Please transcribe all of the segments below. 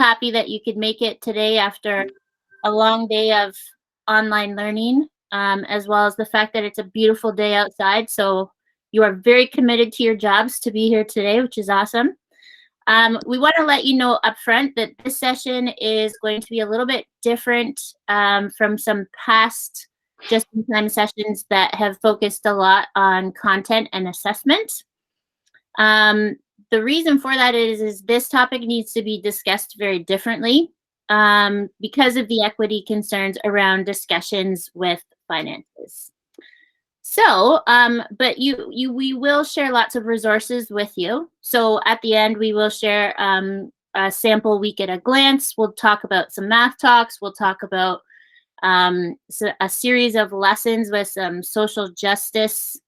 happy that you could make it today after a long day of online learning, as well as the fact that it's a beautiful day outside. So you are very committed to your jobs to be here today, which is awesome. We want to let you know upfront that this session is going to be a little bit different from some past just-in-time sessions that have focused a lot on content and assessment. The reason for that is this topic needs to be discussed very differently because of the equity concerns around discussions with finances. So, but we will share lots of resources with you. So at the end, we will share a sample week at a glance. We'll talk about some math talks. We'll talk about a series of lessons with some social justice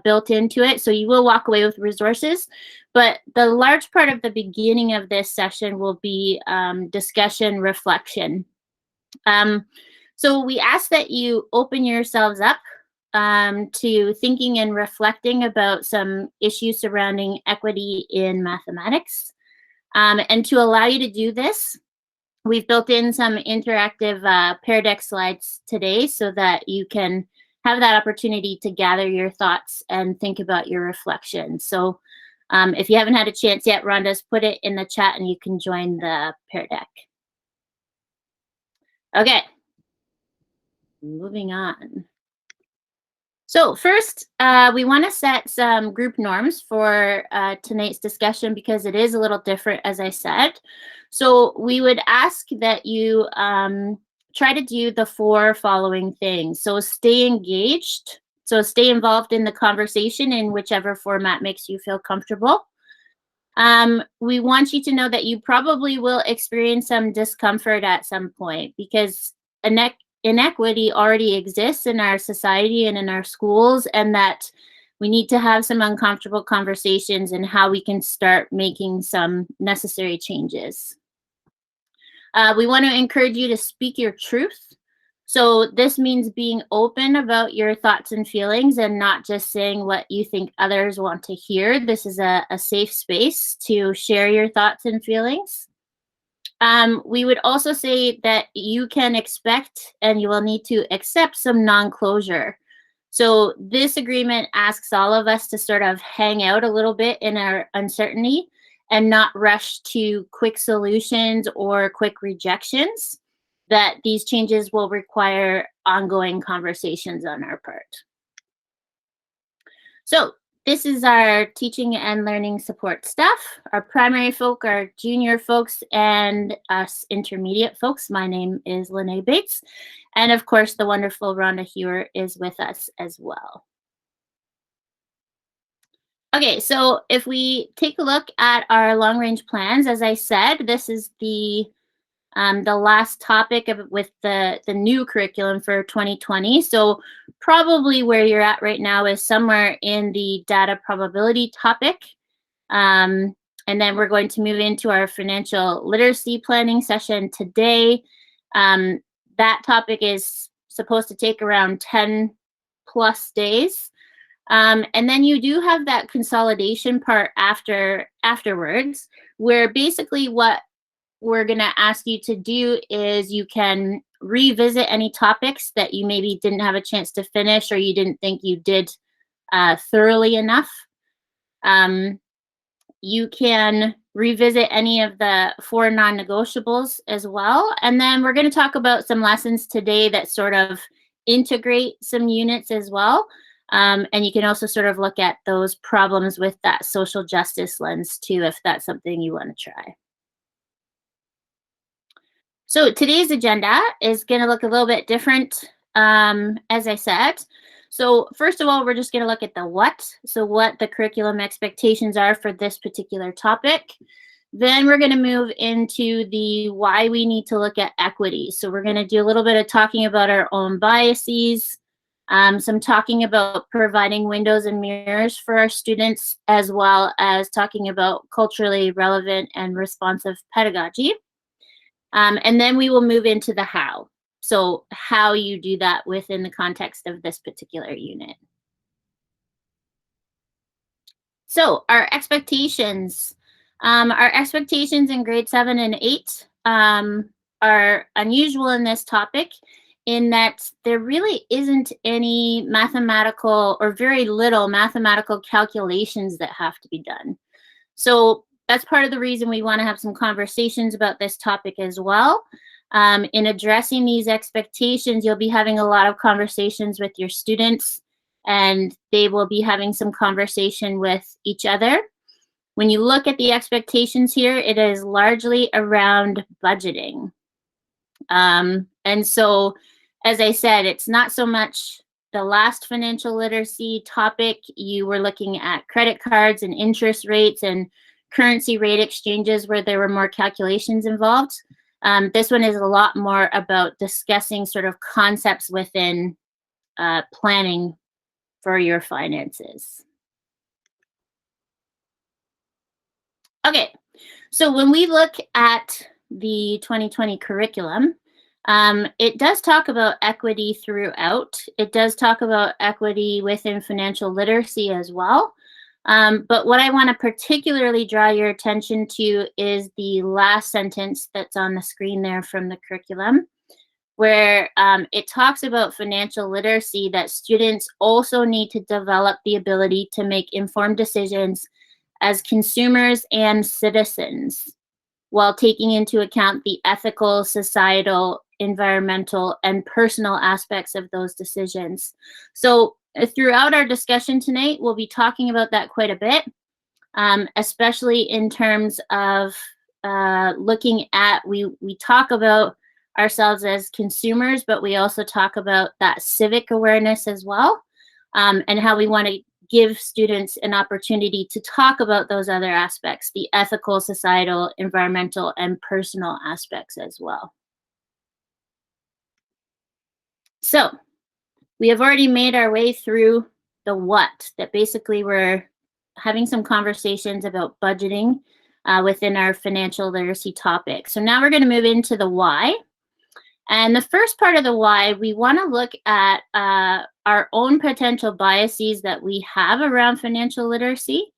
built into it. So you will walk away with resources, but the large part of the beginning of this session will be discussion reflection. So we ask that you open yourselves up to thinking and reflecting about some issues surrounding equity in mathematics. And to allow you to do this, we've built in some interactive Pear Deck slides today so that you can have that opportunity to gather your thoughts and think about your reflections. So if you haven't had a chance yet, Rhonda's put it in the chat and you can join the Pear Deck. Okay, moving on. So first, we want to set some group norms for tonight's discussion because it is a little different, as I said. So we would ask that you try to do the 4 following things. So stay engaged. So stay involved in the conversation in whichever format makes you feel comfortable. We want you to know that you probably will experience some discomfort at some point because inequity already exists in our society and in our schools, and that we need to have some uncomfortable conversations and how we can start making some necessary changes. We want to encourage you to speak your truth. So this means being open about your thoughts and feelings and not just saying what you think others want to hear. This is a safe space to share your thoughts and feelings. We would also say that you can expect and you will need to accept some non-closure. So this agreement asks all of us to sort of hang out a little bit in our uncertainty and not rush to quick solutions or quick rejections, that these changes will require ongoing conversations on our part. So this is our teaching and learning support staff. Our primary folk, our junior folks, and us intermediate folks. My name is Lene Bates. And of course, the wonderful Rhonda Hewer is with us as well. Okay, so if we take a look at our long-range plans, as I said, this is the last topic with the new curriculum for 2020. So probably where you're at right now is somewhere in the data probability topic. And then we're going to move into our financial literacy planning session today. That topic is supposed to take around 10+ days. And then you do have that consolidation part afterwards, where basically what we're going to ask you to do is you can revisit any topics that you maybe didn't have a chance to finish or you didn't think you did thoroughly enough. You can revisit any of the 4 non-negotiables as well. And then we're going to talk about some lessons today that sort of integrate some units as well. And you can also sort of look at those problems with that social justice lens too, if that's something you want to try. So today's agenda is going to look a little bit different, as I said. So first of all, we're just going to look at the what. So what the curriculum expectations are for this particular topic. Then we're going to move into the why we need to look at equity. So we're going to do a little bit of talking about our own biases, some talking about providing windows and mirrors for our students, as well as talking about culturally relevant and responsive pedagogy. And then we will move into the how. So how you do that within the context of this particular unit. So our expectations in grade 7 and 8 are unusual in this topic in that there really isn't any mathematical or very little mathematical calculations that have to be done. So that's part of the reason we want to have some conversations about this topic as well. In addressing these expectations, you'll be having a lot of conversations with your students, and they will be having some conversation with each other. When you look at the expectations here, it is largely around budgeting. And so, as I said, it's not so much the last financial literacy topic. You were looking at credit cards and interest rates and currency rate exchanges where there were more calculations involved. This one is a lot more about discussing sort of concepts within planning for your finances. Okay, so when we look at the 2020 curriculum, it does talk about equity throughout. It does talk about equity within financial literacy as well. But what I want to particularly draw your attention to is the last sentence that's on the screen there from the curriculum, where it talks about financial literacy, that students also need to develop the ability to make informed decisions as consumers and citizens, while taking into account the ethical, societal, environmental, and personal aspects of those decisions. So throughout our discussion tonight, we'll be talking about that quite a bit, especially in terms of looking at, we talk about ourselves as consumers, but we also talk about that civic awareness as well, and how we want to give students an opportunity to talk about those other aspects, the ethical, societal, environmental, and personal aspects as well. So we have already made our way through the what, that basically we're having some conversations about budgeting within our financial literacy topic. So now we're going to move into the why. And the first part of the why, we want to look at our own potential biases that we have around financial literacy.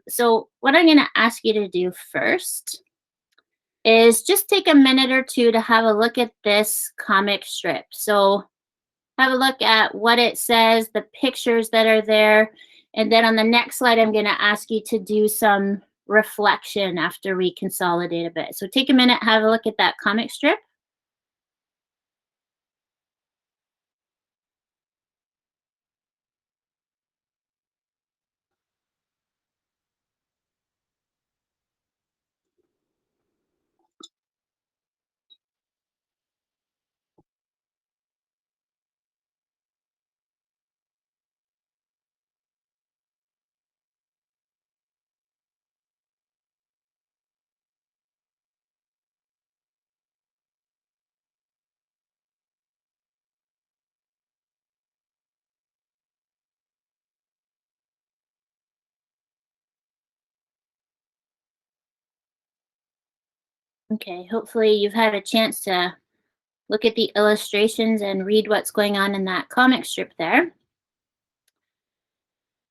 So what I'm going to ask you to do first is just take a minute or two to have a look at this comic strip. So have a look at what it says, the pictures that are there, and then on the next slide, I'm going to ask you to do some reflection after we consolidate a bit. So take a minute, have a look at that comic strip. Okay, hopefully you've had a chance to look at the illustrations and read what's going on in that comic strip there.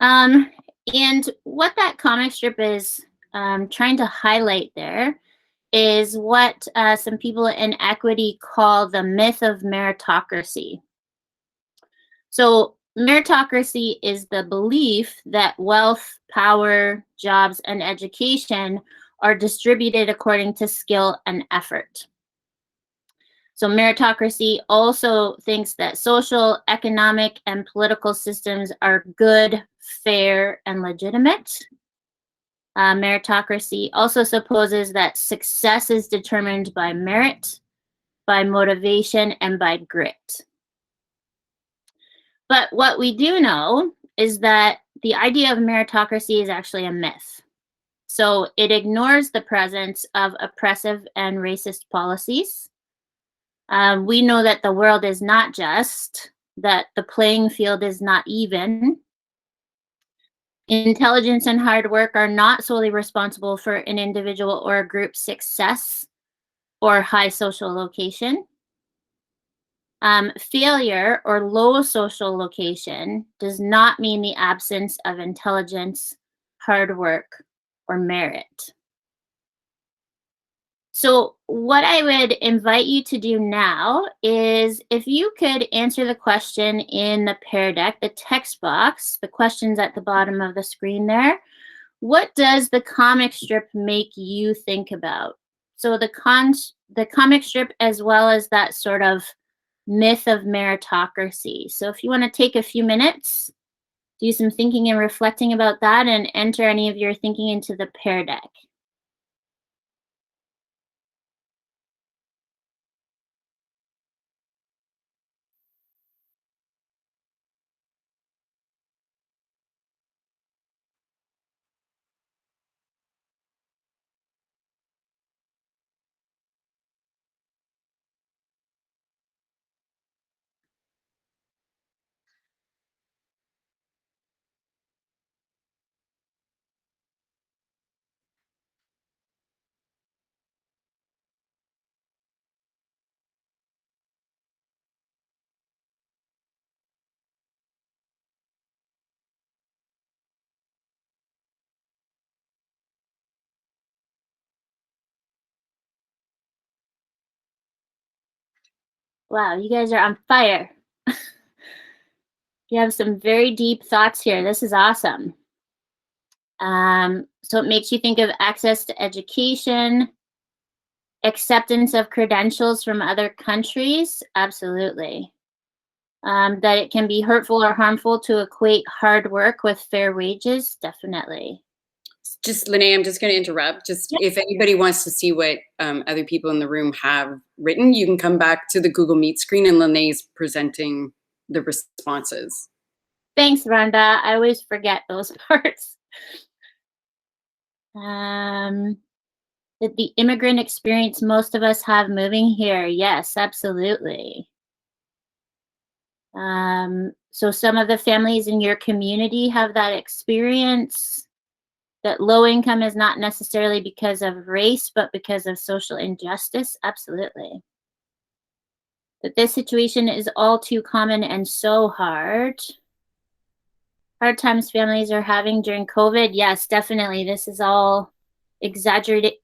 Um, and what that comic strip is trying to highlight there is what some people in equity call the myth of meritocracy. So meritocracy is the belief that wealth, power, jobs, and education are distributed according to skill and effort. So meritocracy also thinks that social, economic, and political systems are good, fair, and legitimate. Meritocracy also supposes that success is determined by merit, by motivation, and by grit. But what we do know is that the idea of meritocracy is actually a myth. So it ignores the presence of oppressive and racist policies. We know that the world is not just, that the playing field is not even. Intelligence and hard work are not solely responsible for an individual or a group's success or high social location. Failure or low social location does not mean the absence of intelligence, hard work, or merit. So, what I would invite you to do now is if you could answer the question in the Pear Deck, the text box, the questions at the bottom of the screen there. What does the comic strip make you think about? So the comic strip as well as that sort of myth of meritocracy. So if you want to take a few minutes, do some thinking and reflecting about that and enter any of your thinking into the Pear Deck. Wow, you guys are on fire. You have some very deep thoughts here. This is awesome. So it makes you think of access to education, acceptance of credentials from other countries. Absolutely. That it can be hurtful or harmful to equate hard work with fair wages. Definitely. Just Lene, I'm just going to interrupt. Just Yep. if anybody wants to see what other people in the room have written, you can come back to the Google Meet screen and Lene's presenting the responses. Thanks, Rhonda. I always forget those parts. That the immigrant experience most of us have moving here. Yes, absolutely. So some of the families in your community have that experience, that low income is not necessarily because of race, but because of social injustice. Absolutely. That this situation is all too common and so hard. Hard times families are having during COVID. Yes, definitely. This is all exacerbated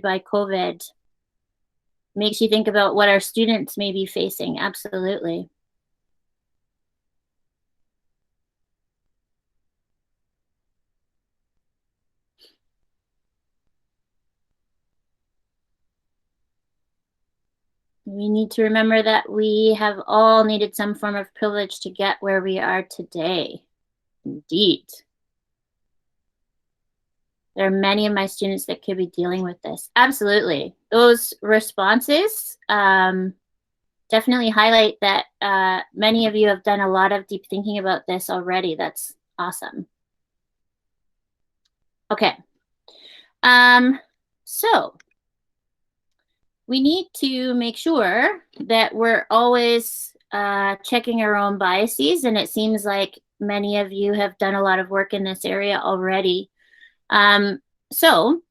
by COVID. Makes you think about what our students may be facing. Absolutely. We need to remember that we have all needed some form of privilege to get where we are today. Indeed. There are many of my students that could be dealing with this. Absolutely. Those responses definitely highlight that many of you have done a lot of deep thinking about this already. That's awesome. Okay. So we need to make sure that we're always checking our own biases, and it seems like many of you have done a lot of work in this area already. So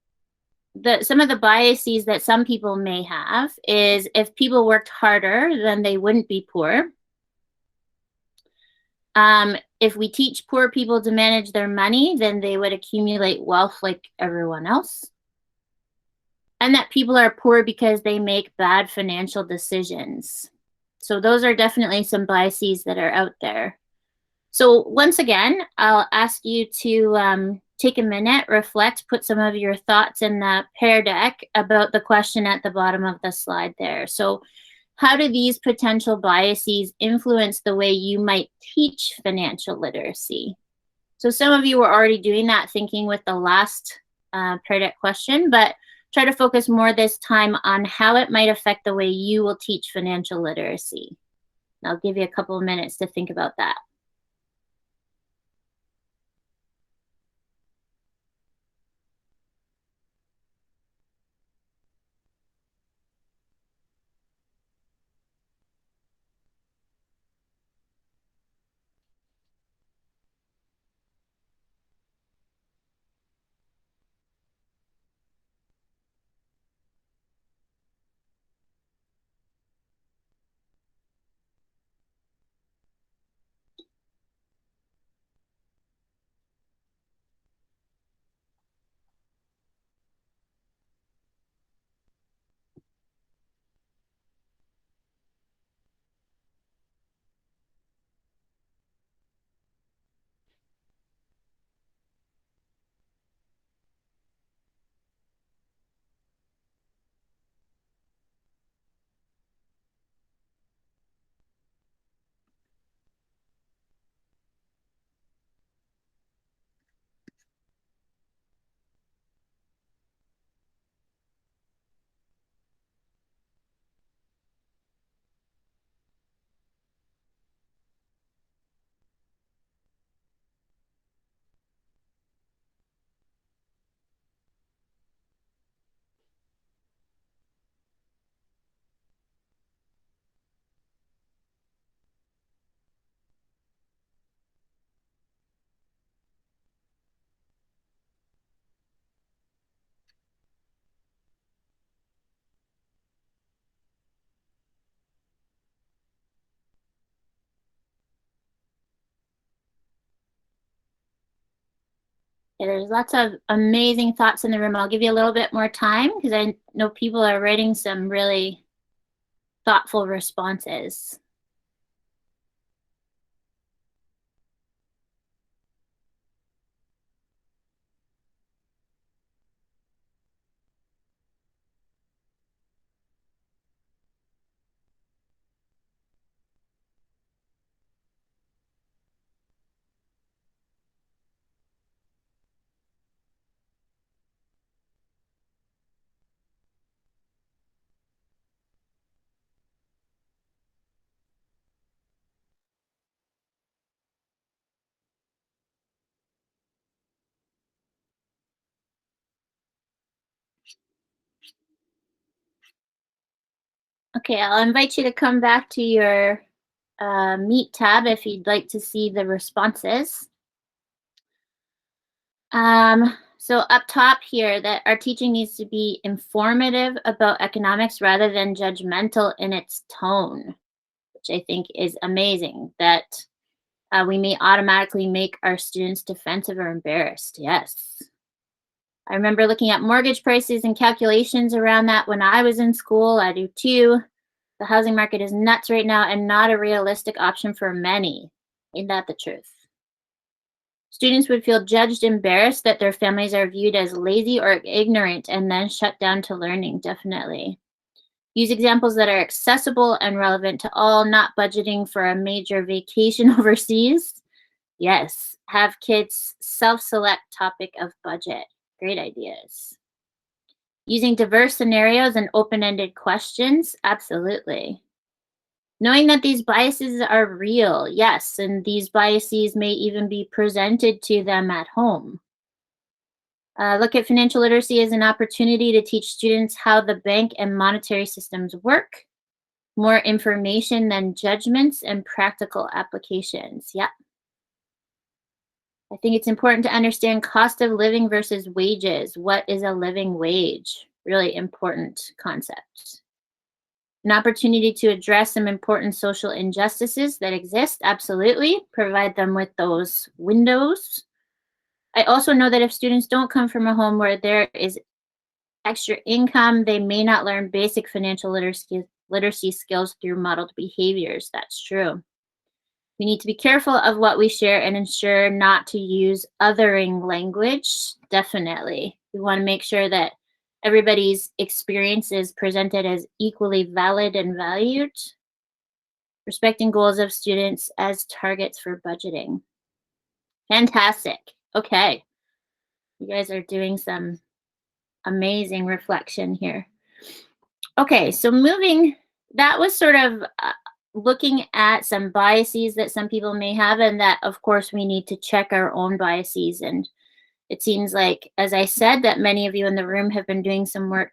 some of the biases that some people may have is if people worked harder, then they wouldn't be poor. If we teach poor people to manage their money, then they would accumulate wealth like everyone else. And that people are poor because they make bad financial decisions. So those are definitely some biases that are out there. So once again, I'll ask you to take a minute, reflect, put some of your thoughts in the Pear Deck about the question at the bottom of the slide there. So how do these potential biases influence the way you might teach financial literacy? So some of you were already doing that thinking with the last Pear Deck question, but try to focus more this time on how it might affect the way you will teach financial literacy. I'll give you a couple of minutes to think about that. Yeah, there's lots of amazing thoughts in the room. I'll give you a little bit more time because I know people are writing some really thoughtful responses. Okay, I'll invite you to come back to your Meet tab if you'd like to see the responses. So up top here, that our teaching needs to be informative about economics rather than judgmental in its tone, which I think is amazing. That we may automatically make our students defensive or embarrassed. Yes. I remember looking at mortgage prices and calculations around that when I was in school. I do too. The housing market is nuts right now and not a realistic option for many. Ain't that the truth? Students would feel judged, embarrassed that their families are viewed as lazy or ignorant and then shut down to learning, definitely. Use examples that are accessible and relevant to all, not budgeting for a major vacation overseas. Yes. Have kids self select topic of budget. Great ideas. Using diverse scenarios and open ended questions. Absolutely. Knowing that these biases are real, yes, and these biases may even be presented to them at home. Look at financial literacy as an opportunity to teach students how the bank and monetary systems work. More information than judgments and practical applications. Yeah. I think it's important to understand cost of living versus wages. What is a living wage? Really important concept. An opportunity to address some important social injustices that exist, absolutely. Provide them with those windows. I also know that if students don't come from a home where there is extra income, they may not learn basic financial literacy skills through modeled behaviors. That's true. We need to be careful of what we share and ensure not to use othering language. Definitely. We want to make sure that everybody's experience is presented as equally valid and valued. Respecting goals of students as targets for budgeting. Fantastic. Okay. You guys are doing some amazing reflection here. Okay, so that was sort of looking at some biases that some people may have, and that, of course, we need to check our own biases. And it seems like, as I said, that many of you in the room have been doing some work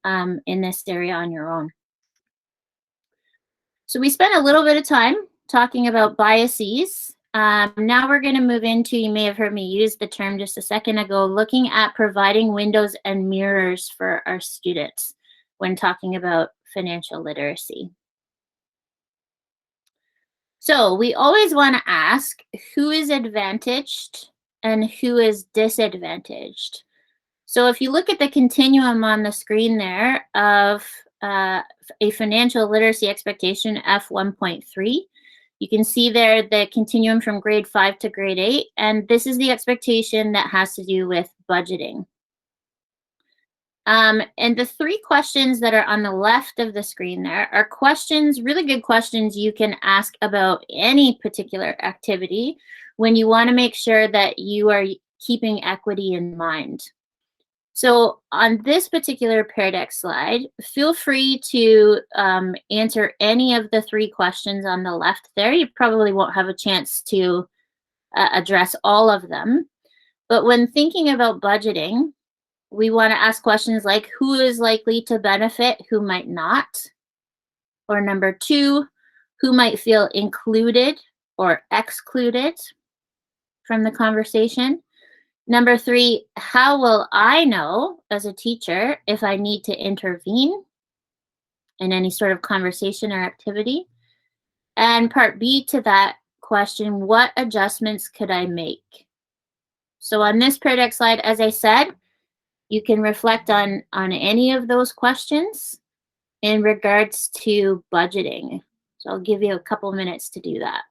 in this area on your own. So we spent a little bit of time talking about biases. Now we're going to move into, you may have heard me use the term just a second ago, looking at providing windows and mirrors for our students when talking about financial literacy. So we always want to ask who is advantaged and who is disadvantaged. So if you look at the continuum on the screen there of a financial literacy expectation F1.3, you can see there the continuum from grade 5 to grade 8, and this is the expectation that has to do with budgeting. And the three questions that are on the left of the screen there are questions, really good questions you can ask about any particular activity when you want to make sure that you are keeping equity in mind. So on this particular Pear Deck slide, feel free to answer any of the three questions on the left there. You probably won't have a chance to address all of them. But when thinking about budgeting, we want to ask questions like who is likely to benefit, who might not? Or number two, who might feel included or excluded from the conversation? Number three, how will I know as a teacher if I need to intervene in any sort of conversation or activity? And part B to that question, what adjustments could I make? So on this project slide, as I said, you can reflect on any of those questions in regards to budgeting. So I'll give you a couple minutes to do that.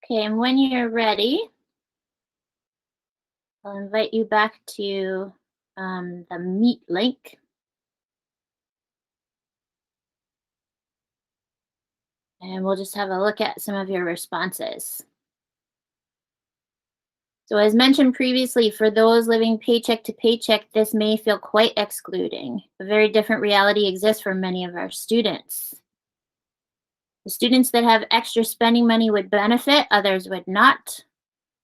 Okay, and when you're ready, I'll invite you back to the Meet link. And we'll just have a look at some of your responses. So as mentioned previously, for those living paycheck to paycheck, this may feel quite excluding. A very different reality exists for many of our students. The students that have extra spending money would benefit, others would not.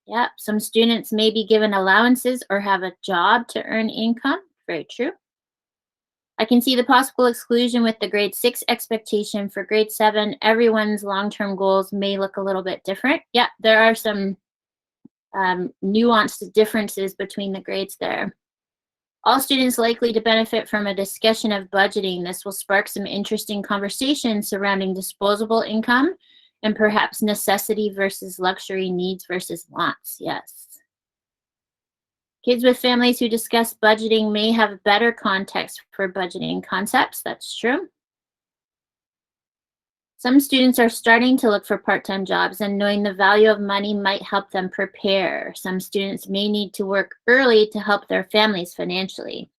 Yep, some students may be given allowances or have a job to earn income. Very true. I can see the possible exclusion with the grade 6 expectation. For grade 7, everyone's long-term goals may look a little bit different. Yeah, there are some nuanced differences between the grades there. All students likely to benefit from a discussion of budgeting. This will spark some interesting conversations surrounding disposable income and perhaps necessity versus luxury, needs versus wants. Yes. Kids with families who discuss budgeting may have better context for budgeting concepts. That's true. Some students are starting to look for part-time jobs, and knowing the value of money might help them prepare. Some students may need to work early to help their families financially.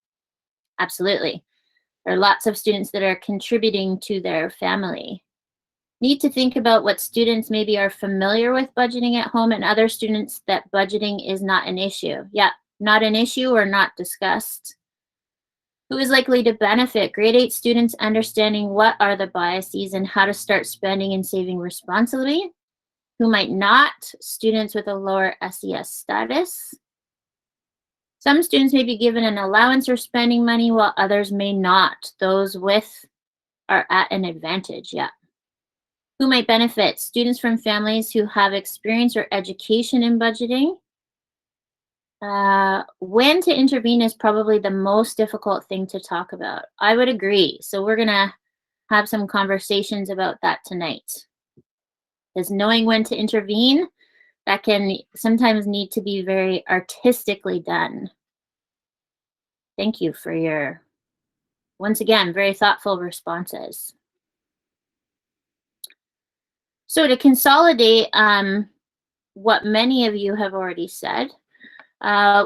Absolutely. There are lots of students that are contributing to their family. Need to think about what students maybe are familiar with budgeting at home and other students that budgeting is not an issue. Yeah, not an issue or not discussed. Who is likely to benefit? Grade 8 students understanding what are the biases and how to start spending and saving responsibly. Who might not? Students with a lower SES status. Some students may be given an allowance or spending money while others may not. Those with are at an advantage, yeah. Who might benefit? Students from families who have experience or education in budgeting. When to intervene is probably the most difficult thing to talk about. I would agree. So we're gonna have some conversations about that tonight. Because knowing when to intervene, that can sometimes need to be very artistically done. Thank you for your, once again, very thoughtful responses. So to consolidate what many of you have already said,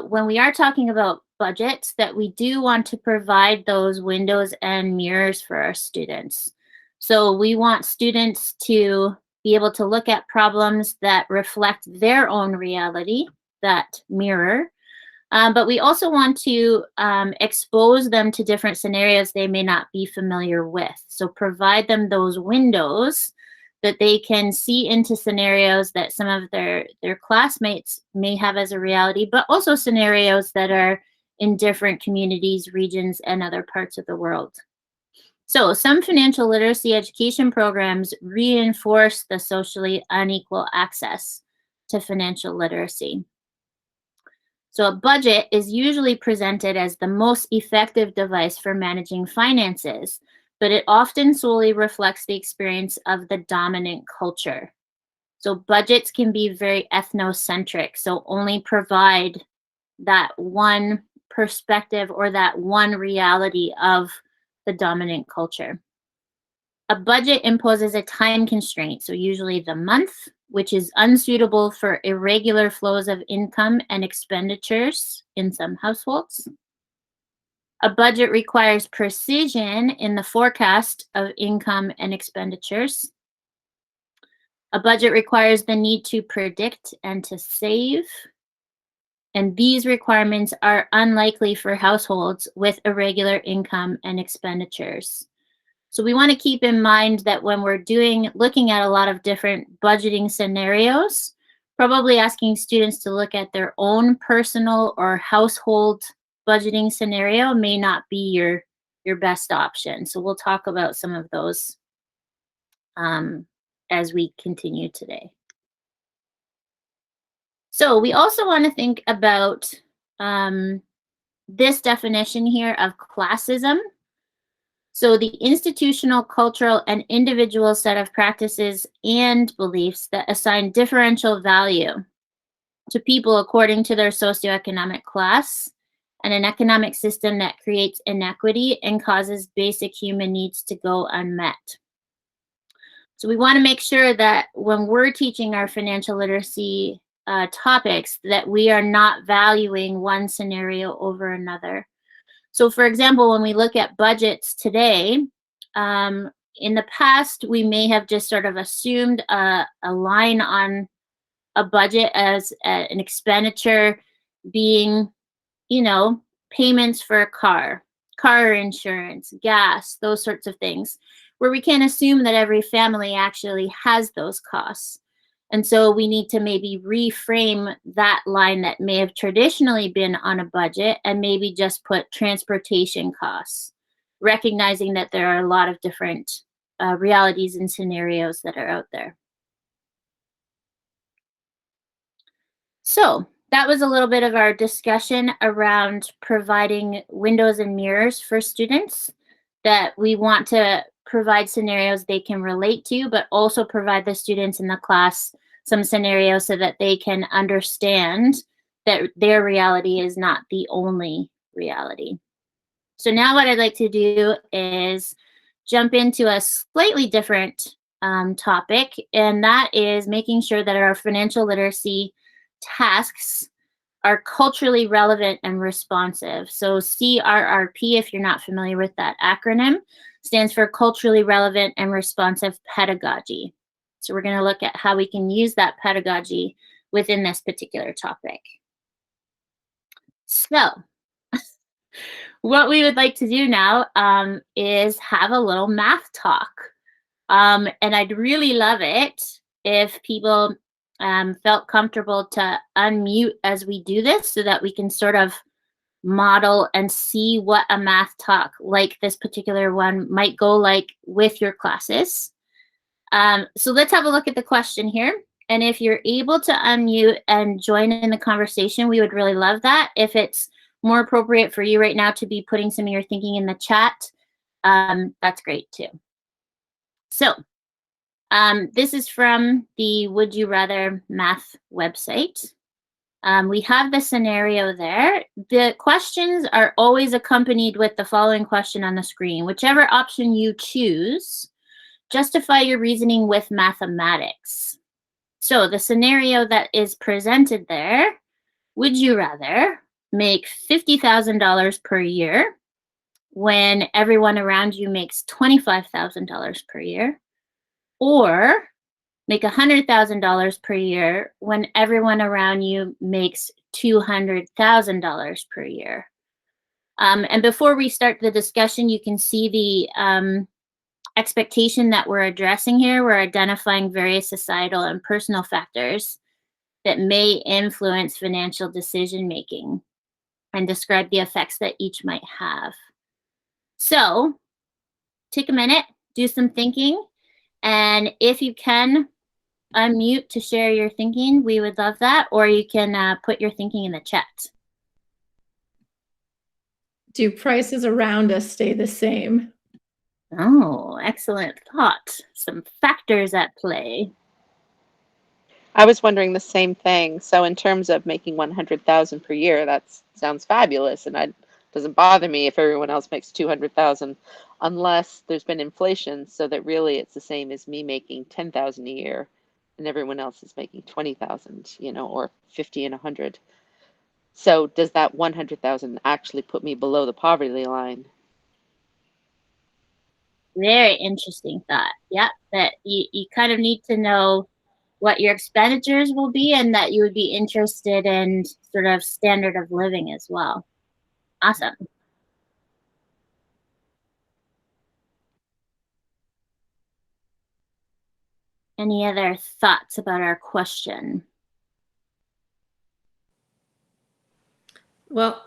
when we are talking about budgets that we do want to provide those windows and mirrors for our students. So we want students to be able to look at problems that reflect their own reality, that mirror. But we also want to expose them to different scenarios they may not be familiar with. So provide them those windows that they can see into scenarios that some of their classmates may have as a reality, but also scenarios that are in different communities, regions, and other parts of the world. So some financial literacy education programs reinforce the socially unequal access to financial literacy. So a budget is usually presented as the most effective device for managing finances, but it often solely reflects the experience of the dominant culture. So budgets can be very ethnocentric, so only provide that one perspective or that one reality of the dominant culture. A budget imposes a time constraint, so usually the month, which is unsuitable for irregular flows of income and expenditures in some households. A budget requires precision in the forecast of income and expenditures. A budget requires the need to predict and to save. And these requirements are unlikely for households with irregular income and expenditures. So we want to keep in mind that when we're looking at a lot of different budgeting scenarios, probably asking students to look at their own personal or household budgeting scenario may not be your best option. So we'll talk about some of those as we continue today. So we also want to think about this definition here of classism. So the institutional, cultural, and individual set of practices and beliefs that assign differential value to people according to their socioeconomic class, and an economic system that creates inequity and causes basic human needs to go unmet. So we want to make sure that when we're teaching our financial literacy topics, that we are not valuing one scenario over another. So for example, when we look at budgets today, in the past, we may have just sort of assumed a line on a budget as an expenditure being, payments for a car insurance, gas, those sorts of things, where we can't assume that every family actually has those costs. And so we need to maybe reframe that line that may have traditionally been on a budget and maybe just put transportation costs, recognizing that there are a lot of different realities and scenarios that are out there. So that was a little bit of our discussion around providing windows and mirrors for students, that we want to provide scenarios they can relate to, but also provide the students in the class some scenarios so that they can understand that their reality is not the only reality. So now what I'd like to do is jump into a slightly different topic, and that is making sure that our financial literacy tasks are culturally relevant and responsive. So CRRP, if you're not familiar with that acronym, stands for culturally relevant and responsive pedagogy. So we're going to look at how we can use that pedagogy within this particular topic. So what we would like to do now is have a little math talk. And I'd really love it if people felt comfortable to unmute as we do this so that we can sort of model and see what a math talk like this particular one might go like with your classes. So let's have a look at the question here. And if you're able to unmute and join in the conversation, we would really love that. If it's more appropriate for you right now to be putting some of your thinking in the chat, that's great too. So this is from the Would You Rather Math website. We have the scenario there. The questions are always accompanied with the following question on the screen. Whichever option you choose, justify your reasoning with mathematics. So the scenario that is presented there, would you rather make $50,000 per year when everyone around you makes $25,000 per year, or make $100,000 per year when everyone around you makes $200,000 per year. And before we start the discussion, you can see the expectation that we're addressing here. We're identifying various societal and personal factors that may influence financial decision making and describe the effects that each might have. So take a minute, do some thinking, and if you can, unmute to share your thinking. We would love that, or you can put your thinking in the chat. Do prices around us stay the same? Oh, excellent thought. Some factors at play. I was wondering the same thing. So in terms of making 100,000 per year, that sounds fabulous, and it doesn't bother me if everyone else makes 200,000, unless there's been inflation, so that really it's the same as me making 10,000 a year, and everyone else is making 20,000, you know, or 50 and 100. So does that 100,000 actually put me below the poverty line? Very interesting thought. Yep, that you kind of need to know what your expenditures will be, and that you would be interested in sort of standard of living as well. Awesome. Any other thoughts about our question? Well,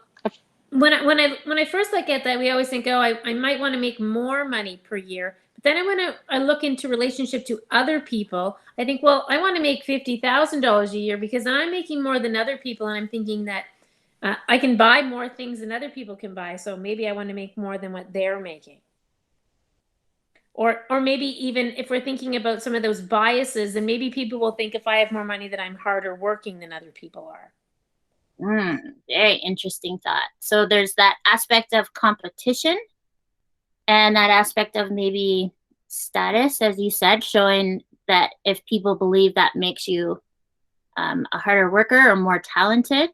when I first look at that, we always think, oh, I might want to make more money per year. But then when I look into relationship to other people, I think, well, I want to make $50,000 a year because I'm making more than other people, and I'm thinking that I can buy more things than other people can buy. So maybe I want to make more than what they're making. Or maybe even if we're thinking about some of those biases, then maybe people will think if I have more money that I'm harder working than other people are. Very interesting thought. So there's that aspect of competition and that aspect of maybe status, as you said, showing that if people believe that makes you a harder worker or more talented.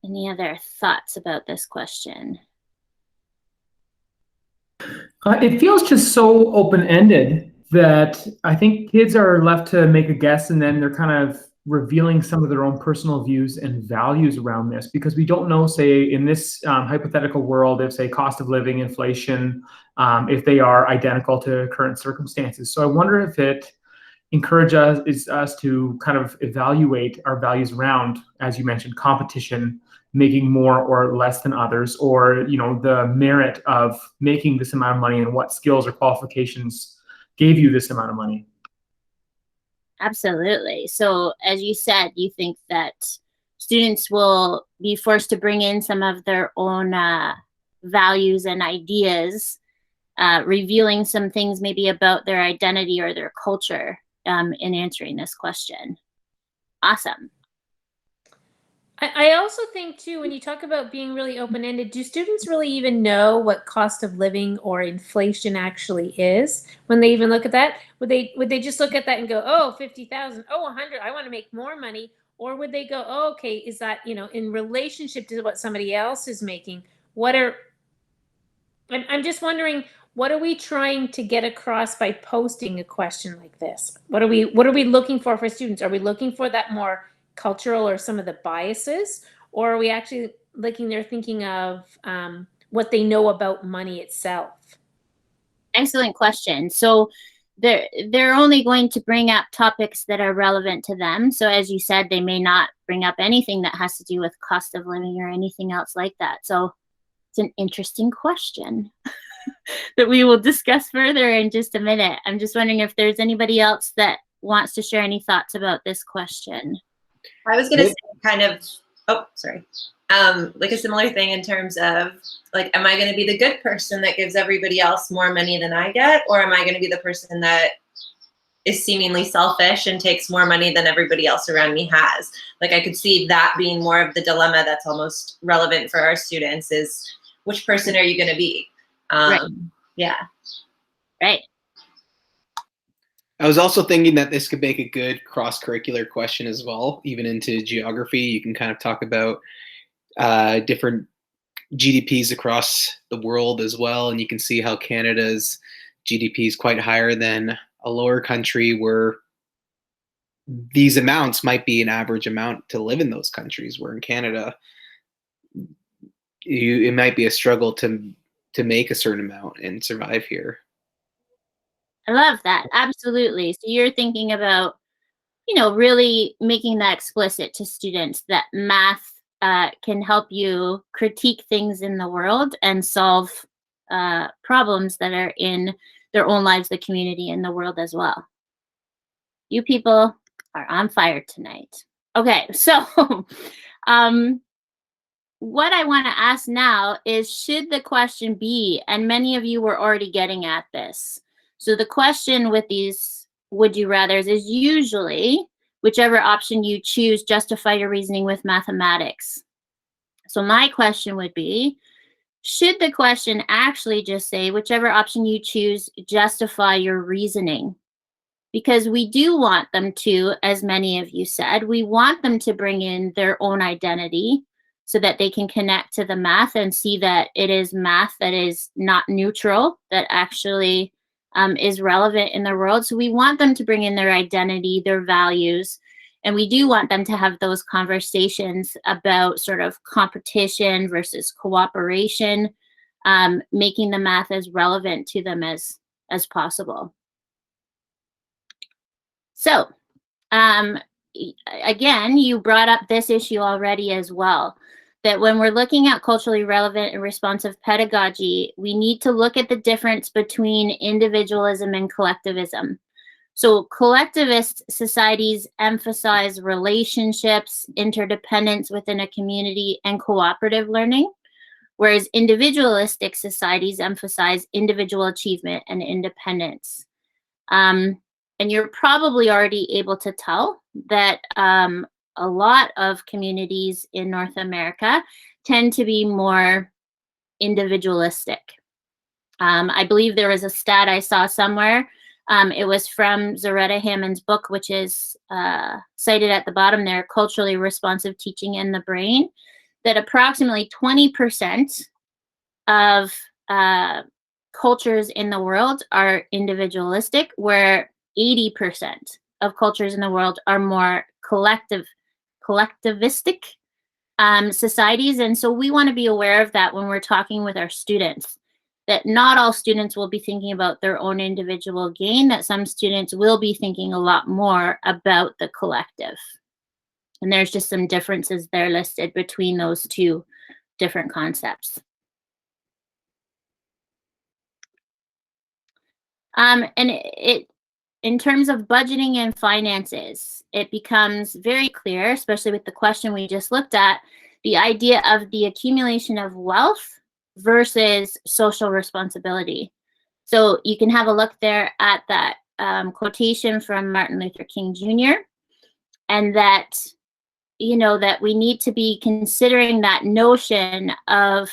Any other thoughts about this question? It feels just so open-ended that I think kids are left to make a guess, and then they're kind of revealing some of their own personal views and values around this, because we don't know, say, in this hypothetical world, if, say, cost of living, inflation, if they are identical to current circumstances. So I wonder if it encourages us to kind of evaluate our values around, as you mentioned, competition, making more or less than others, or, you know, the merit of making this amount of money and what skills or qualifications gave you this amount of money. Absolutely. So as you said, you think that students will be forced to bring in some of their own values and ideas, revealing some things maybe about their identity or their culture in answering this question. Awesome. I also think too, when you talk about being really open-ended, do students really even know what cost of living or inflation actually is when they even look at that? Would they just look at that and go, oh, 50,000, oh, 100, I want to make more money? Or would they go, oh, okay, is that, you know, in relationship to what somebody else is making? I'm just wondering, what are we trying to get across by posting a question like this? What are we looking for students? Are we looking for that more cultural or some of the biases, or are we actually thinking of what they know about money itself? Excellent question. So they're only going to bring up topics that are relevant to them. So as you said, they may not bring up anything that has to do with cost of living or anything else like that. So it's an interesting question that we will discuss further in just a minute. I'm just wondering if there's anybody else that wants to share any thoughts about this question. I was going to say kind of, oh, sorry. Like a similar thing in terms of, like, am I going to be the good person that gives everybody else more money than I get? Or am I going to be the person that is seemingly selfish and takes more money than everybody else around me has? Like, I could see that being more of the dilemma that's almost relevant for our students is, which person are you going to be? Right. Yeah. Right. I was also thinking that this could make a good cross-curricular question as well, even into geography. You can kind of talk about different GDPs across the world as well, and you can see how Canada's GDP is quite higher than a lower country where these amounts might be an average amount to live in those countries, where in Canada it might be a struggle to make a certain amount and survive here. I love that. Absolutely. So you're thinking about, really making that explicit to students that math can help you critique things in the world and solve problems that are in their own lives, the community, and the world as well. You people are on fire tonight. Okay, so what I want to ask now is, should the question be, and many of you were already getting at this. So the question with these would you rathers is usually, whichever option you choose, justify your reasoning with mathematics. So my question would be, should the question actually just say, whichever option you choose, justify your reasoning? Because we do want them to, as many of you said, we want them to bring in their own identity so that they can connect to the math and see that it is math that is not neutral, that actually is relevant in the world. So we want them to bring in their identity, their values, and we do want them to have those conversations about sort of competition versus cooperation, making the math as relevant to them as possible. So, again, you brought up this issue already as well, that when we're looking at culturally relevant and responsive pedagogy, we need to look at the difference between individualism and collectivism. So collectivist societies emphasize relationships, interdependence within a community, and cooperative learning, whereas individualistic societies emphasize individual achievement and independence. And you're probably already able to tell that a lot of communities in North America tend to be more individualistic. I believe there was a stat I saw somewhere. It was from Zaretta Hammond's book, which is cited at the bottom there, Culturally Responsive Teaching in the Brain, that approximately 20% of cultures in the world are individualistic, where 80% of cultures in the world are more collectivistic societies. And so we want to be aware of that when we're talking with our students, that not all students will be thinking about their own individual gain, that some students will be thinking a lot more about the collective. And there's just some differences there listed between those two different concepts. And in terms of budgeting and finances, it becomes very clear, especially with the question we just looked at, the idea of the accumulation of wealth versus social responsibility. So you can have a look there at that quotation from Martin Luther King Jr. and that, that we need to be considering that notion of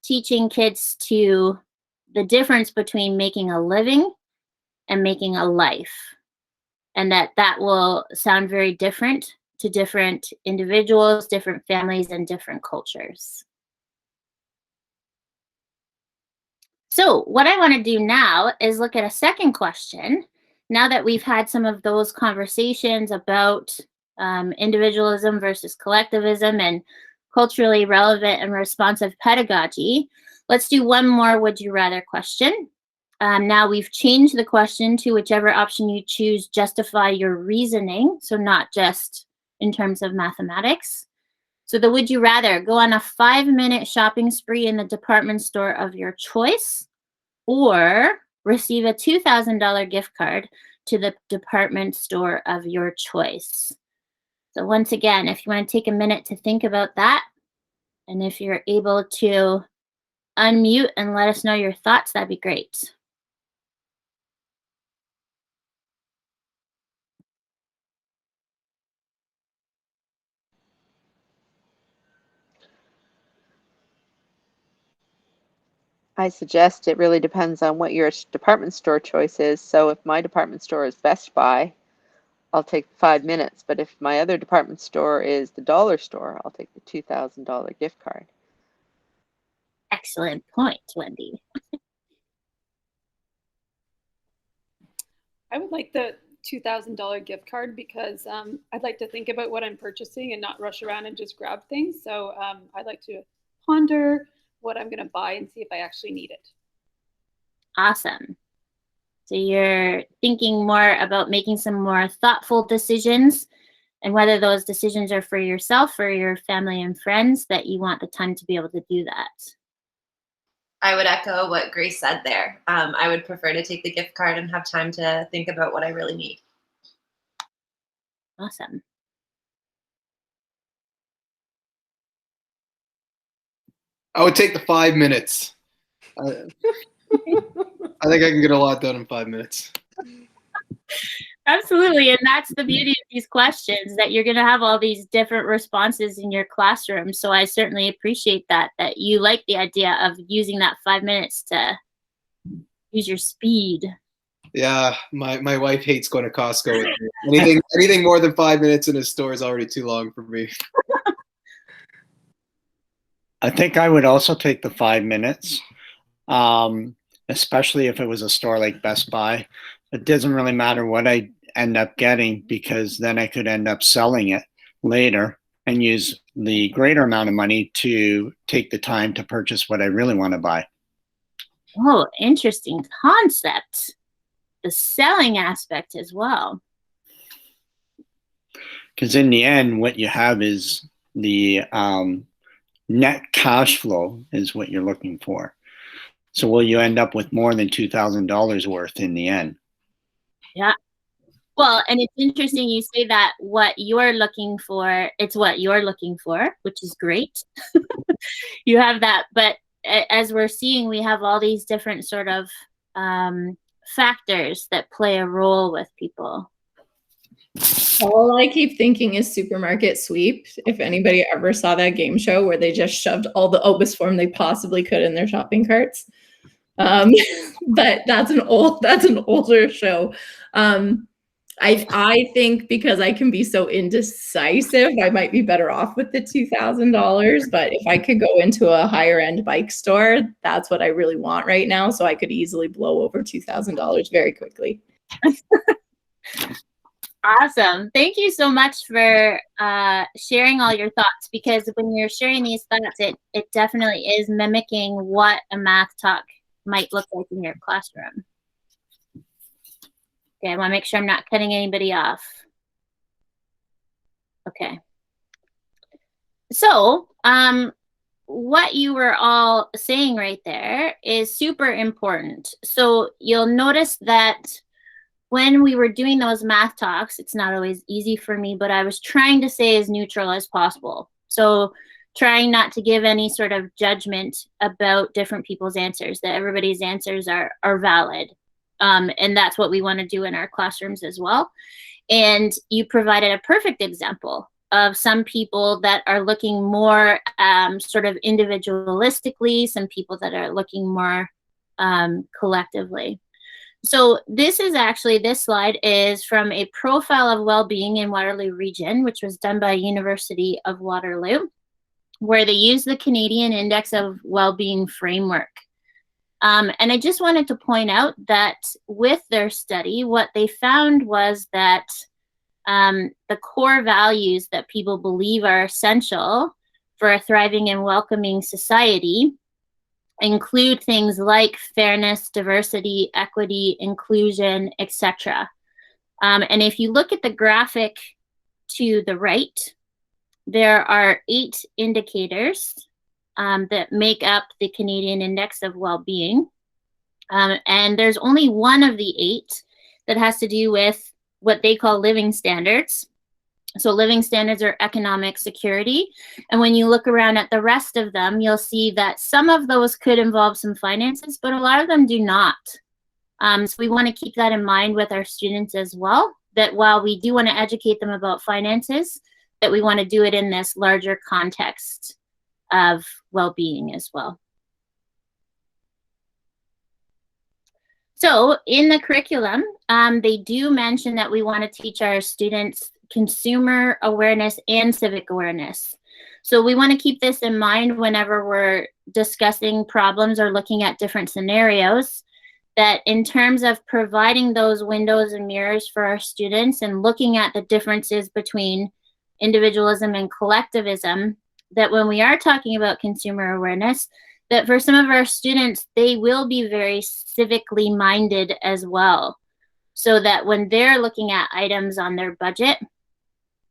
teaching kids to the difference between making a living and making a life, and that will sound very different to different individuals, different families, and different cultures. So what I want to do now is look at a second question. Now that we've had some of those conversations about individualism versus collectivism and culturally relevant and responsive pedagogy, let's do one more would you rather question. Now we've changed the question to whichever option you choose, justify your reasoning. So not just in terms of mathematics. So the would you rather, go on a 5-minute shopping spree in the department store of your choice, or receive a $2,000 gift card to the department store of your choice. So once again, if you want to take a minute to think about that, and if you're able to unmute and let us know your thoughts, that'd be great. I suggest it really depends on what your department store choice is. So if my department store is Best Buy, I'll take 5 minutes. But if my other department store is the dollar store, I'll take the $2,000 gift card. Excellent point, Wendy. I would like the $2,000 gift card because I'd like to think about what I'm purchasing and not rush around and just grab things. So I'd like to ponder what I'm going to buy and see if I actually need it. Awesome. So you're thinking more about making some more thoughtful decisions, and whether those decisions are for yourself or your family and friends, that you want the time to be able to do that. I would echo what Grace said there. I would prefer to take the gift card and have time to think about what I really need. Awesome. I would take the 5 minutes. I think I can get a lot done in 5 minutes. Absolutely. And that's the beauty of these questions, that you're going to have all these different responses in your classroom. So I certainly appreciate that you like the idea of using that 5 minutes to use your speed. Yeah, my wife hates going to Costco. Anything more than 5 minutes in a store is already too long for me. I think I would also take the 5 minutes, especially if it was a store like Best Buy. It doesn't really matter what I end up getting, because then I could end up selling it later and use the greater amount of money to take the time to purchase what I really want to buy. Oh, interesting concept. The selling aspect as well. Because in the end, what you have is the net cash flow is what you're looking for. So will you end up with more than $2,000 worth in the end? Yeah. Well, and it's interesting you say that what you're looking for, it's what you're looking for, which is great. You have that, but as we're seeing, we have all these different sort of factors that play a role with people. All I keep thinking is Supermarket Sweep. If anybody ever saw that game show where they just shoved all the Obus form they possibly could in their shopping carts. But that's an older show. I think because I can be so indecisive, I might be better off with the $2,000. But if I could go into a higher end bike store, that's what I really want right now. So I could easily blow over $2,000 very quickly. Awesome. Thank you so much for sharing all your thoughts, because when you're sharing these thoughts, it definitely is mimicking what a math talk might look like in your classroom. Okay, I want to make sure I'm not cutting anybody off. Okay. So, what you were all saying right there is super important. So you'll notice that when we were doing those math talks, it's not always easy for me, but I was trying to stay as neutral as possible. So trying not to give any sort of judgment about different people's answers, that everybody's answers are valid. And that's what we want to do in our classrooms as well. And you provided a perfect example of some people that are looking more sort of individualistically, some people that are looking more collectively. So this slide is from a profile of well-being in Waterloo Region, which was done by University of Waterloo, where they used the Canadian Index of Well-being framework. And I just wanted to point out that with their study, what they found was that the core values that people believe are essential for a thriving and welcoming society include things like fairness, diversity, equity, inclusion, etc. And if you look at the graphic to the right, there are 8 indicators that make up the Canadian Index of Well-being. And there's only one of the 8 that has to do with what they call living standards. So living standards are economic security. And when you look around at the rest of them, you'll see that some of those could involve some finances, but a lot of them do not. So we want to keep that in mind with our students as well, that while we do want to educate them about finances, that we want to do it in this larger context of well-being as well. So in the curriculum, they do mention that we want to teach our students consumer awareness and civic awareness. So we want to keep this in mind whenever we're discussing problems or looking at different scenarios, that in terms of providing those windows and mirrors for our students and looking at the differences between individualism and collectivism, that when we are talking about consumer awareness, that for some of our students, they will be very civically minded as well. So that when they're looking at items on their budget,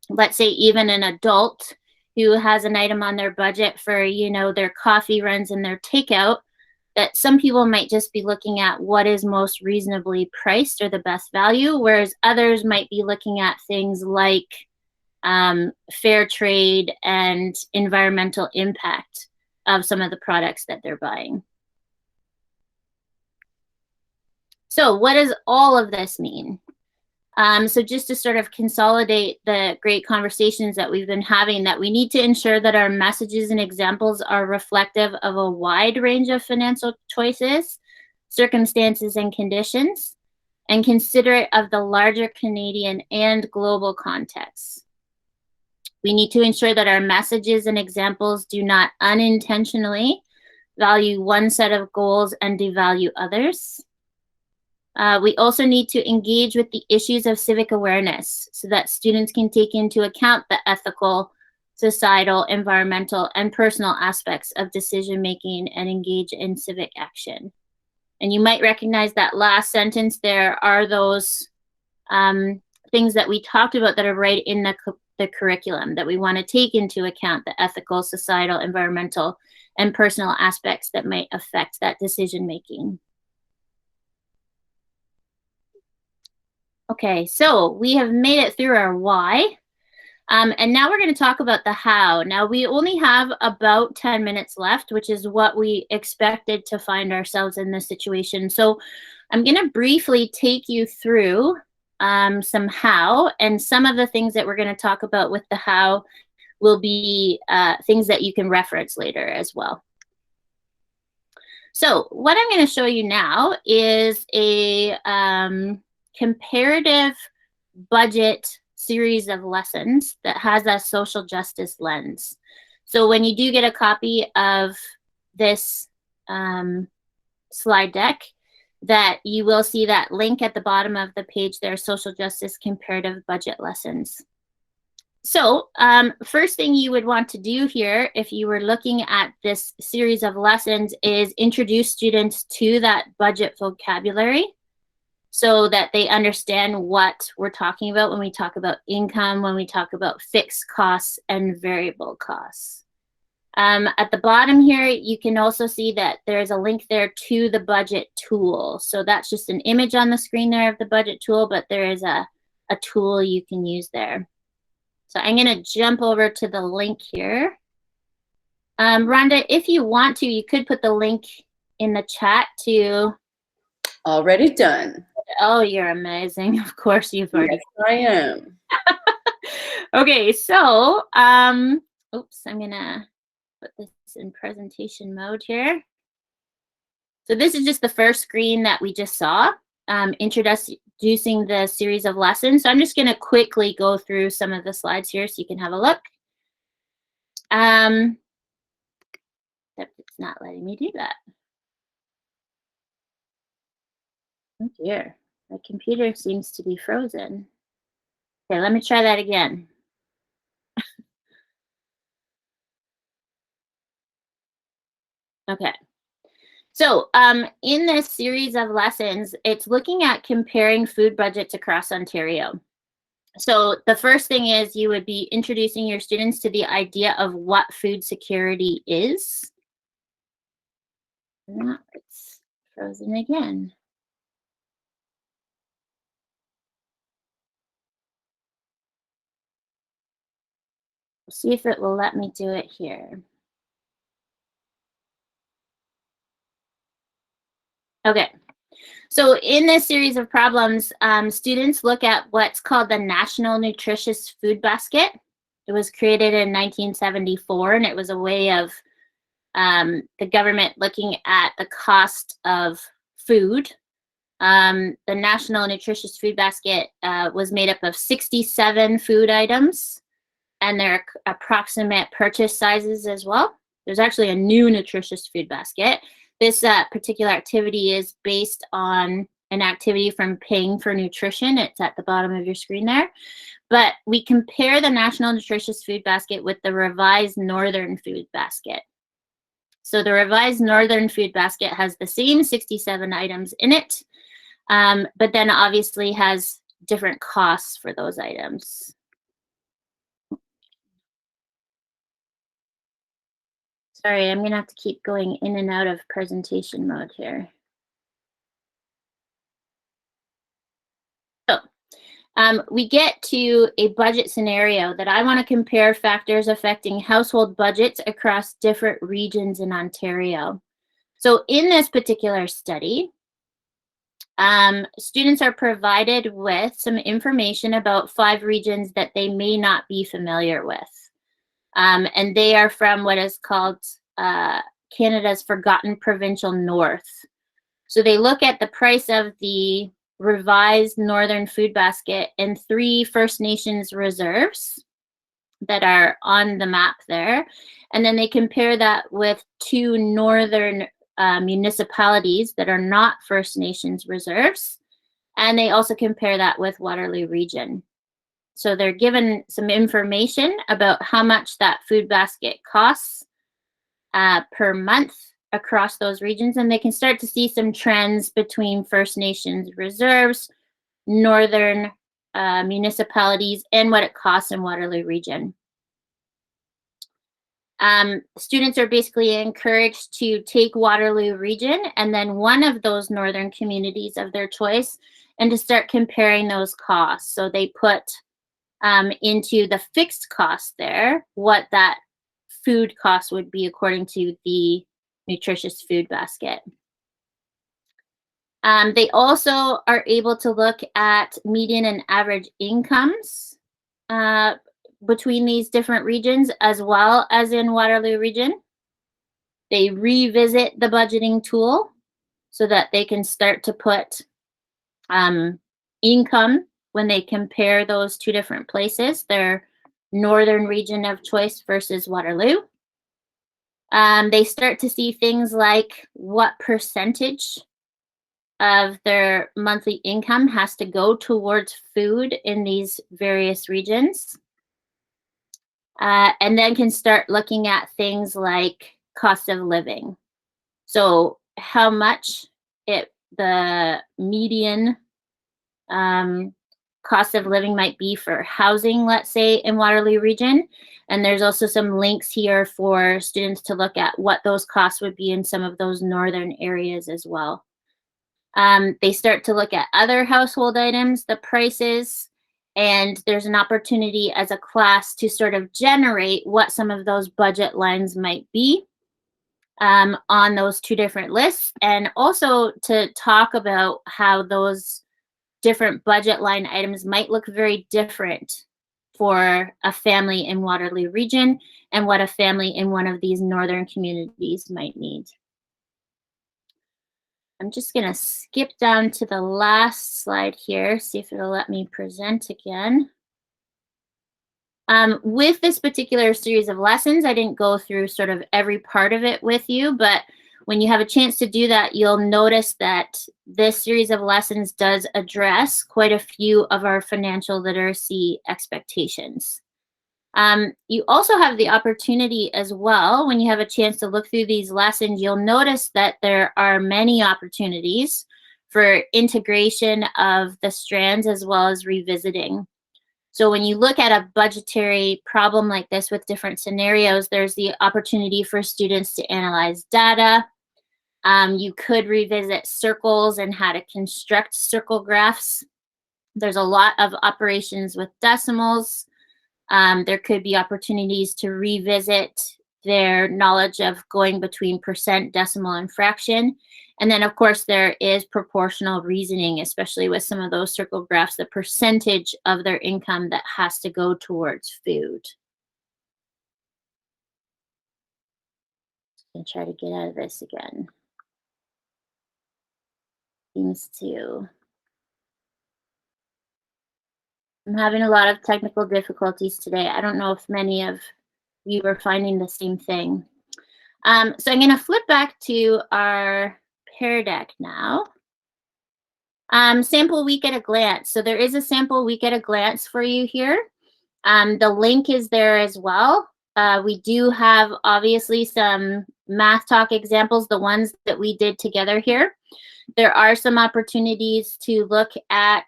let's say even an adult who has an item on their budget for, their coffee runs and their takeout, that some people might just be looking at what is most reasonably priced or the best value, whereas others might be looking at things like fair trade and environmental impact of some of the products that they're buying. So what does all of this mean? So just to sort of consolidate the great conversations that we've been having, that we need to ensure that our messages and examples are reflective of a wide range of financial choices, circumstances, and conditions, and considerate of the larger Canadian and global contexts. We need to ensure that our messages and examples do not unintentionally value one set of goals and devalue others. We also need to engage with the issues of civic awareness so that students can take into account the ethical, societal, environmental, and personal aspects of decision-making and engage in civic action. And you might recognize that last sentence there are those things that we talked about that are right in the curriculum, that we want to take into account the ethical, societal, environmental, and personal aspects that might affect that decision-making. Okay, so we have made it through our why, and now we're going to talk about the how. Now, we only have about 10 minutes left, which is what we expected to find ourselves in this situation. So I'm going to briefly take you through some how, and some of the things that we're going to talk about with the how will be things that you can reference later as well. So what I'm going to show you now is a comparative budget series of lessons that has a social justice lens. So when you do get a copy of this slide deck, that you will see that link at the bottom of the page there, social justice comparative budget lessons. So first thing you would want to do here, if you were looking at this series of lessons, is introduce students to that budget vocabulary, so that they understand what we're talking about when we talk about income, when we talk about fixed costs and variable costs. At the bottom here, you can also see that there's a link there to the budget tool. So that's just an image on the screen there of the budget tool, but there is a tool you can use there. So I'm going to jump over to the link here. Rhonda, if you want to, you could put the link in the chat to... Already done. Oh, you're amazing. Of course you've already. Yes, I am. Okay, so, oops, I'm gonna put this in presentation mode here. So this is just the first screen that we just saw, introducing the series of lessons. So I'm just gonna quickly go through some of the slides here so you can have a look. It's not letting me do that. Oh dear, my computer seems to be frozen. Okay, let me try that again. Okay, so in this series of lessons, it's looking at comparing food budgets across Ontario. So the first thing is you would be introducing your students to the idea of what food security is. No, it's frozen again. See if it will let me do it here. Okay, so in this series of problems, students look at what's called the National Nutritious Food Basket. It was created in 1974, and it was a way of the government looking at the cost of food The National Nutritious Food Basket was made up of 67 food items and their approximate purchase sizes as well. There's actually a new nutritious food basket. This particular activity is based on an activity from Paying for Nutrition. It's at the bottom of your screen there. But we compare the National Nutritious Food Basket with the revised Northern Food Basket. So the revised Northern Food Basket has the same 67 items in it, but then obviously has different costs for those items. Sorry, I'm gonna have to keep going in and out of presentation mode here. So we get to a budget scenario that I want to compare factors affecting household budgets across different regions in Ontario. So in this particular study, students are provided with some information about 5 regions that they may not be familiar with. And they are from what is called Canada's Forgotten Provincial North. So they look at the price of the revised Northern Food Basket in 3 First Nations reserves that are on the map there. And then they compare that with 2 northern municipalities that are not First Nations reserves. And they also compare that with Waterloo Region. So they're given some information about how much that food basket costs per month across those regions, and they can start to see some trends between First Nations reserves, northern municipalities, and what it costs in Waterloo Region. Students are basically encouraged to take Waterloo Region and then one of those northern communities of their choice and to start comparing those costs. So they put into the fixed cost there what that food cost would be according to the nutritious food basket. They also are able to look at median and average incomes between these different regions as well as in Waterloo Region. They revisit the budgeting tool so that they can start to put income when they compare those 2 different places, their northern region of choice versus Waterloo. They start to see things like what percentage of their monthly income has to go towards food in these various regions. And then can start looking at things like cost of living. So how much the median cost of living might be for housing, let's say, in Waterloo Region. And there's also some links here for students to look at what those costs would be in some of those northern areas as well. They start to look at other household items, the prices, and there's an opportunity as a class to sort of generate what some of those budget lines might be on those 2 different lists, and also to talk about how those different budget line items might look very different for a family in Waterloo Region and what a family in one of these northern communities might need. I'm just going to skip down to the last slide here, see if it'll let me present again. With this particular series of lessons, I didn't go through sort of every part of it with you, but when you have a chance to do that, you'll notice that this series of lessons does address quite a few of our financial literacy expectations. You also have the opportunity as well, when you have a chance to look through these lessons, you'll notice that there are many opportunities for integration of the strands as well as revisiting. So when you look at a budgetary problem like this with different scenarios, there's the opportunity for students to analyze data. You could revisit circles and how to construct circle graphs. There's a lot of operations with decimals. There could be opportunities to revisit their knowledge of going between percent, decimal, and fraction. And then, of course, there is proportional reasoning, especially with some of those circle graphs, the percentage of their income that has to go towards food. I'm going to try to get out of this again. seems to. I'm having a lot of technical difficulties today. I don't know if many of you are finding the same thing. So I'm going to flip back to our Pear Deck now. Sample week at a glance. So there is a sample week at a glance for you here. The link is there as well. We do have obviously some math talk examples, the ones that we did together here. There are some opportunities to look at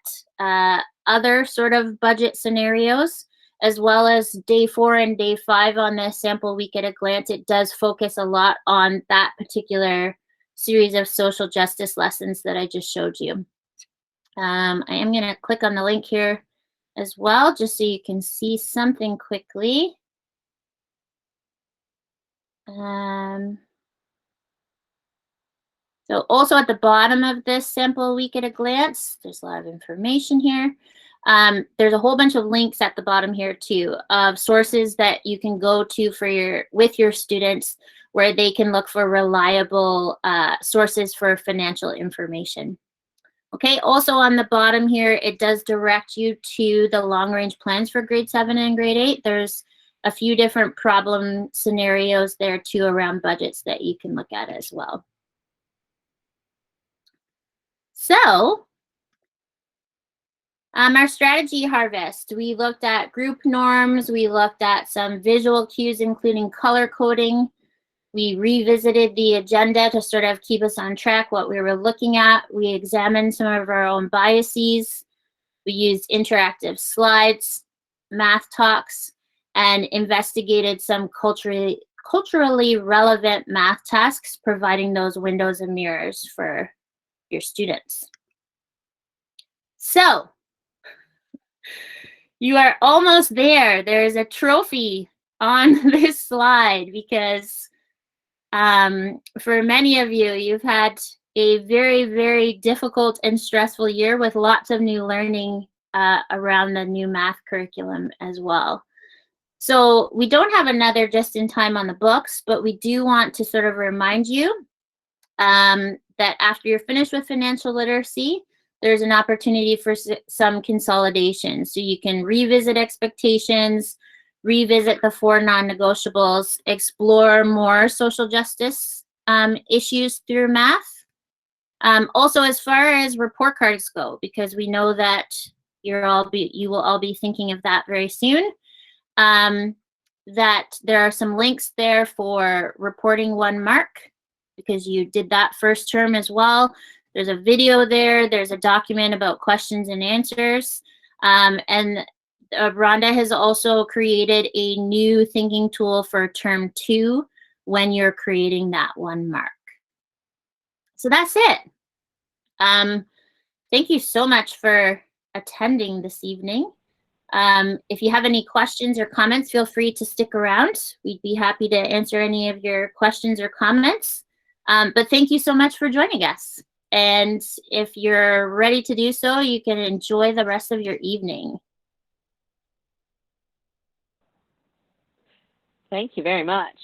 other sort of budget scenarios, as well as day 4 and day 5 on the sample week at a glance. It does focus a lot on that particular series of social justice lessons that I just showed you. I am going to click on the link here as well, just so you can see something quickly. So also at the bottom of this sample week at a glance, there's a lot of information here. There's a whole bunch of links at the bottom here too, of sources that you can go to with your students, where they can look for reliable sources for financial information. Okay, also on the bottom here, it does direct you to the long-range plans for grade 7 and grade 8. There's a few different problem scenarios there too around budgets that you can look at as well. So, our strategy harvest, we looked at group norms, we looked at some visual cues, including color coding. We revisited the agenda to sort of keep us on track what we were looking at. We examined some of our own biases. We used interactive slides, math talks, and investigated some culturally relevant math tasks, providing those windows and mirrors for your students. So, you are almost there. There's a trophy on this slide because for many of you, you've had a very, very difficult and stressful year with lots of new learning around the new math curriculum as well. So we don't have another just in time on the books, but we do want to sort of remind you that after you're finished with financial literacy, there's an opportunity for some consolidation. So you can revisit expectations, revisit the 4 non-negotiables, explore more social justice issues through math. Also, as far as report cards go, because we know that you will all be thinking of that very soon, that there are some links there for reporting 1 mark, because you did that first term as well. There's a video there. There's a document about questions and answers. And Rhonda has also created a new thinking tool for term 2 when you're creating that 1 mark. So that's it. Thank you so much for attending this evening. If you have any questions or comments, feel free to stick around. We'd be happy to answer any of your questions or comments. But thank you so much for joining us. And if you're ready to do so, you can enjoy the rest of your evening. Thank you very much.